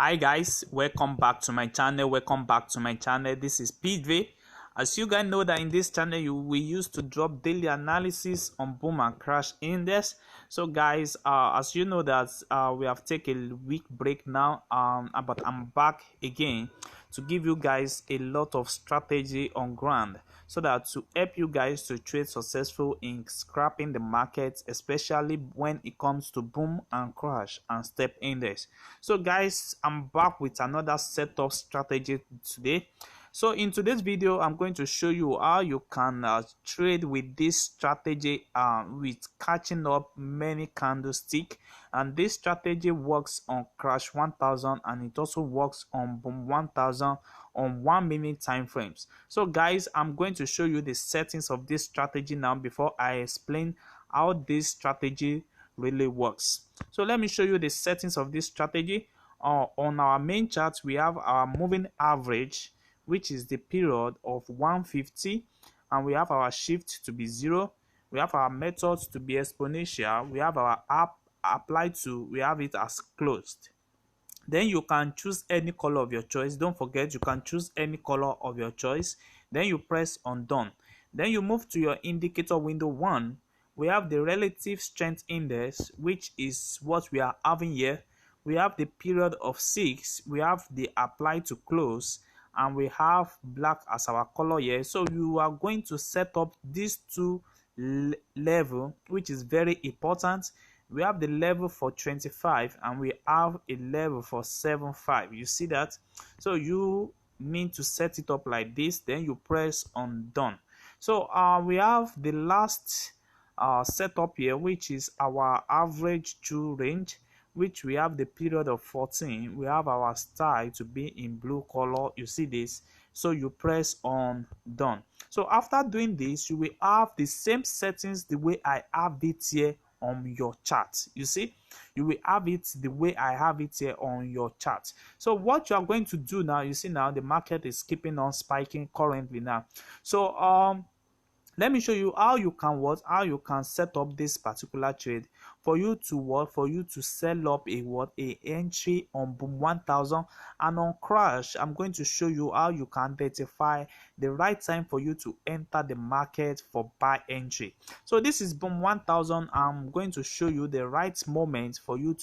Hi guys, welcome back to my channel. This is PV. As you guys know that in this channel we used to drop daily analysis on boom and crash index. So guys, as you know that we have taken a week break now, but I'm back again to give you guys a lot of strategy on ground, so that to help you guys to trade successful in scrapping the market, especially when it comes to boom and crash and step index. So guys, I'm back with another set of strategy today. So in today's video, I'm going to show you how you can trade with this strategy with catching up many candlestick, and this strategy works on crash 1000 and it also works on boom 1000 on 1 minute time frames. So guys, I'm going to show you the settings of this strategy now before I explain how this strategy really works. So let me show you the settings of this strategy. On our main chart, we have our moving average, which is the period of 150, and we have our shift to be 0. We have our methods to be exponential. We have our app applied to, we have it as closed. Then you can choose any color of your choice. Don't forget, you can choose any color of your choice. Then you press on done. Then you move to your indicator window 1. We have the relative strength index, which is what we are having here. We have the period of 6. We have the apply to close, and we have black as our color here. So you are going to set up these two level, which is very important. We have the level for 25 and we have a level for 75. You see that? So you need to set it up like this, then you press on done. So we have the last setup here, which is our average true range, which we have the period of 14. We have our style to be in blue color. You see this? So you press on done. So after doing this, you will have the same settings the way I have it here on your chart. You see, you will have it the way I have it here on your chart. So what you are going to do now, you see now the market is keeping on spiking currently now. So let me show you how you can set up this particular trade for you to sell up a entry on boom 1000, and on crash I'm going to show you how you can identify the right time for you to enter the market for buy entry. So this is boom 1000. I'm going to show you the right moment for you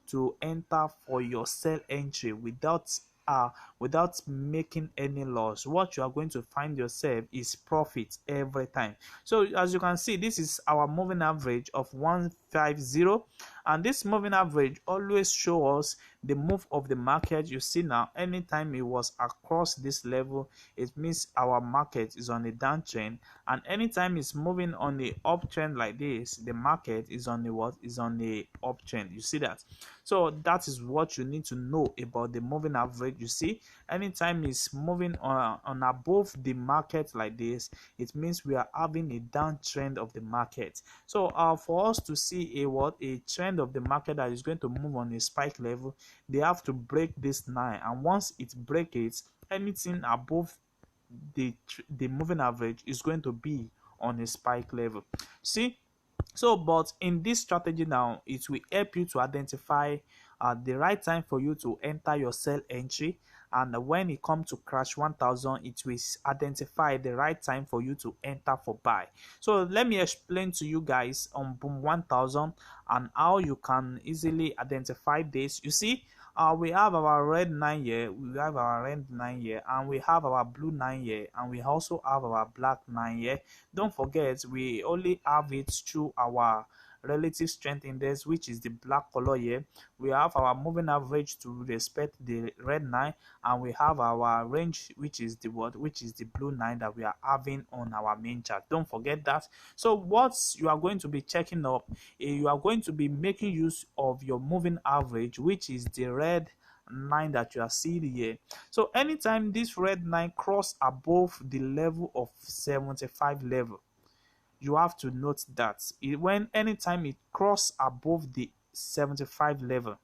to enter for your sell entry without making any loss. What you are going to find yourself is profit every time. So as you can see, this is our moving average of 150, and this moving average always shows us the move of the market. You see now, anytime it was across this level, it means our market is on a downtrend, and anytime it's moving on the uptrend like this, the market is on the uptrend. You see that? So that is what you need to know about the moving average. You see, anytime it's moving on above the market like this, it means we are having a downtrend of the market. So for us to see a trend of the market that is going to move on a spike level, they have to break this 9, and once it breaks it, anything above the moving average is going to be on a spike level. See? So but in this strategy now, it will help you to identify the right time for you to enter your sell entry, and when it comes to crash 1000, it will identify the right time for you to enter for buy. So let me explain to you guys on boom 1000 and how you can easily identify this. You see, we have our red 9 here, we have our red 9 here, and we have our blue 9 here, and we also have our black 9 here. Don't forget, we only have it through our relative strength index, which is the black color here. We have our moving average to respect the red 9, and we have our range, which is the blue 9 that we are having on our main chart. Don't forget that. So what you are going to be checking up, you are going to be making use of your moving average, which is the red 9 that you are seeing here. So anytime this red 9 cross above the level of 75 level, you have to note that anytime it cross above the 75 level,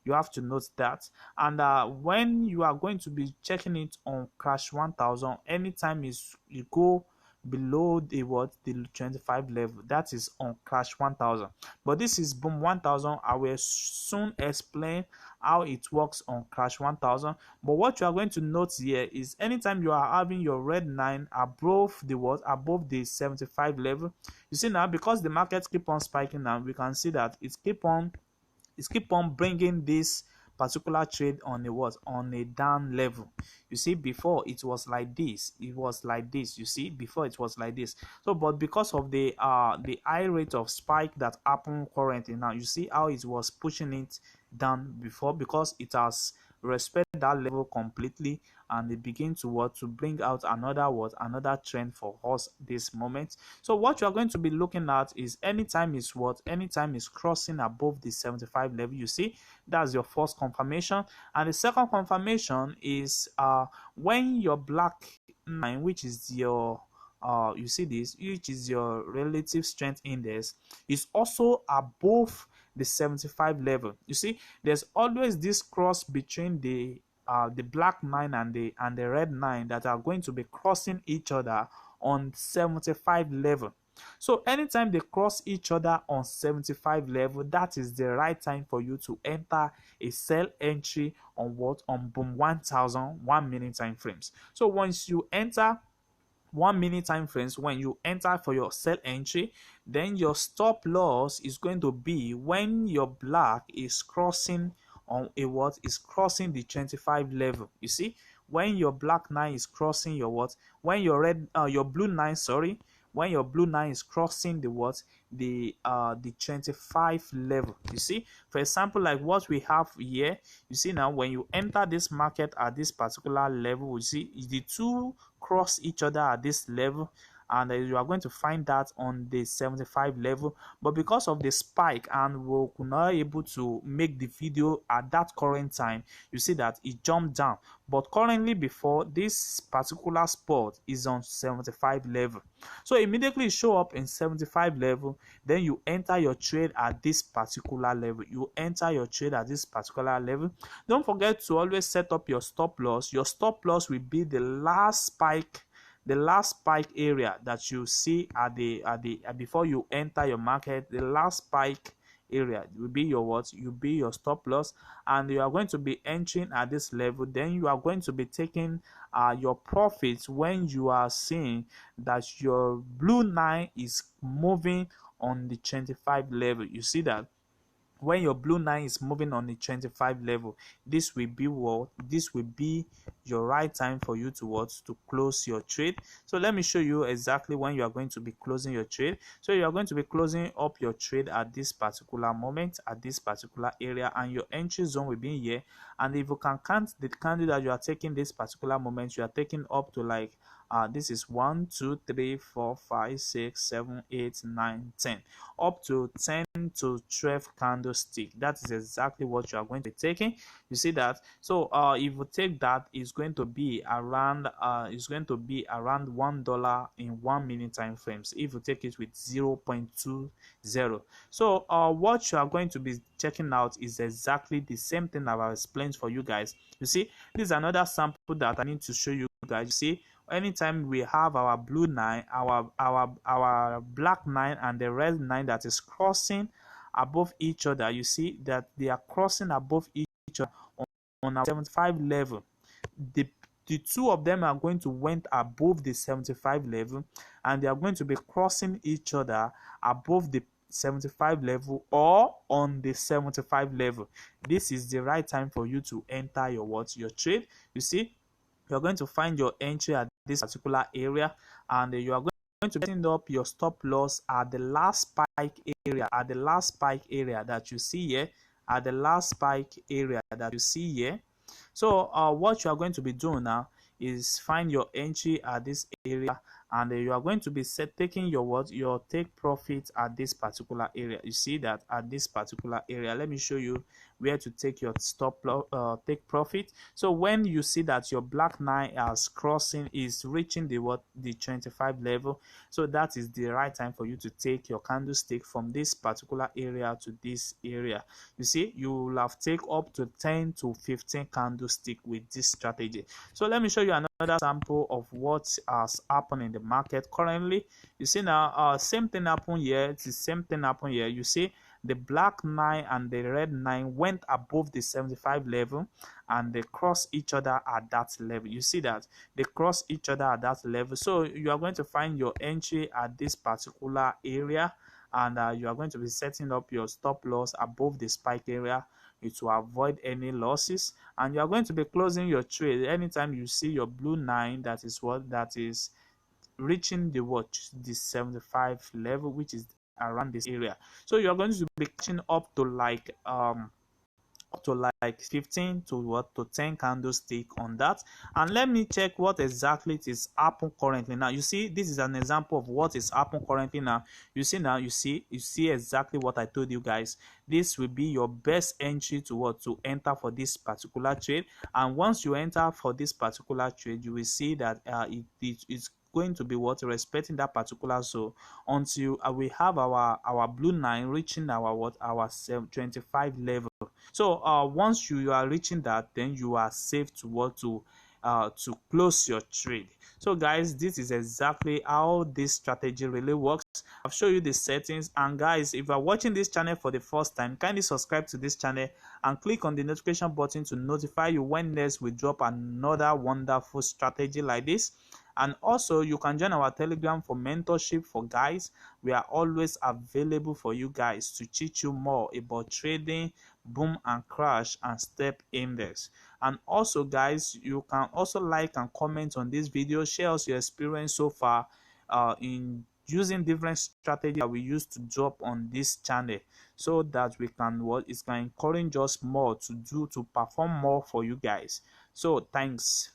you have to note that. And when you are going to be checking it on crash 1000, anytime you go below the what, the 25 level, that is on crash 1000. But this is boom 1000. I will soon explain how it works on crash 1000. But what you are going to note here is anytime you are having your red 9 above the what, above the 75 level, you see now, because the market keep on spiking now, we can see that it's keep on bringing this particular trade on a what, on a down level. You see, before it was like this, you see, before it was like this. So but because of the high rate of spike that happened currently now, you see how it was pushing it down before, because it has respected that level completely, and it begin to what, to bring out another what, another trend for us this moment. So what you are going to be looking at is anytime is what, anytime is crossing above the 75 level, you see, that's your first confirmation. And the second confirmation is when your black 9, which is your you see this, which is your relative strength index, is also above the 75 level. You see, there's always this cross between the black 9 and the red 9 that are going to be crossing each other on 75 level. So anytime they cross each other on 75 level, that is the right time for you to enter a sell entry on what, on boom 1000 1 minute time frames. So once you enter 1 minute time frames, when you enter for your sell entry, then your stop loss is going to be when your black is crossing on a what, is crossing the 25 level. You see, when your black 9 is crossing your what, when your red your blue 9, sorry, when your blue 9 is crossing the what, the 25 level. You see, for example, like what we have here, you see now, when you enter this market at this particular level, you see the two cross each other at this level, and you are going to find that on the 75 level. But because of the spike, and we could not able to make the video at that current time, you see that it jumped down. But currently, before, this particular spot is on 75 level, so immediately show up in 75 level, then you enter your trade at this particular level. Don't forget to always set up your stop loss. Your stop loss will be the last spike area that you see at the before you enter your market. The last spike area will be your what, will be your stop loss, and you are going to be entering at this level. Then you are going to be taking your profits when you are seeing that your blue 9 is moving on the 25 level. You see that when your blue 9 is moving on the 25 level, this will be what, this will be your right time for you to what, to close your trade. So let me show you exactly when you are going to be closing your trade. So you are going to be closing up your trade at this particular moment, at this particular area, and your entry zone will be here. And if you can count the candle that you are taking this particular moment, you are taking up to like this is 1 2 3 4 5 6 7 8 9 10, up to 10 to 12 candlestick. That is exactly what you are going to be taking. You see that? So if you take that, it's going to be around $1 in 1 minute time frames if you take it with 0.20. So what you are going to be checking out is exactly the same thing that I've explained for you guys. You see, this is another sample that I need to show you guys. You see, anytime we have our blue 9, our black 9 and the red 9 that is crossing above each other, you see that they are crossing above each other on our 75 level. The two of them are going to went above the 75 level, and they are going to be crossing each other above the 75 level or on the 75 level. This is the right time for you to enter your what, your trade. You see, you're going to find your entry at this particular area, and you are going to set up your stop loss at the last spike area, that you see here, So what you are going to be doing now is find your entry at this area, and you are going to be taking your what, your take profit at this particular area. You see that at this particular area, let me show you where to take your take profit. So when you see that your black 9 is crossing, is reaching the 25 level, so that is the right time for you to take your candlestick from this particular area to this area. You see, you will have take up to 10 to 15 candlestick with this strategy. So let me show you another sample of what has happened in the market currently. You see now, same thing happened here. It's the same thing happened here. You see, the black 9 and the red 9 went above the 75 level, and they cross each other at that level. You see that they cross each other at that level. So you are going to find your entry at this particular area, and you are going to be setting up your stop loss above the spike area to avoid any losses, and you are going to be closing your trade anytime you see your blue 9 that is reaching the 75 level, which is around this area. So you are going to be catching up to like 15 to 10 candlestick on that. And let me check what exactly it is happening currently. Now you see, this is an example of what is happening currently. Now you see exactly what I told you guys. This will be your best entry to enter for this particular trade. And once you enter for this particular trade, you will see that it's going to be respecting that particular zone until we have our blue 9 reaching our 25 level. So once you are reaching that, then you are safe to close your trade. So guys, this is exactly how this strategy really works. I've shown you the settings. And guys, if you are watching this channel for the first time, kindly subscribe to this channel and click on the notification button to notify you when next we drop another wonderful strategy like this. And also, you can join our Telegram for mentorship for guys. We are always available for you guys to teach you more about trading, boom and crash, and step index. And also guys, you can also like and comment on this video, share us your experience so far in using different strategies that we use to drop on this channel, so that it can encourage us more to perform more for you guys. So thanks.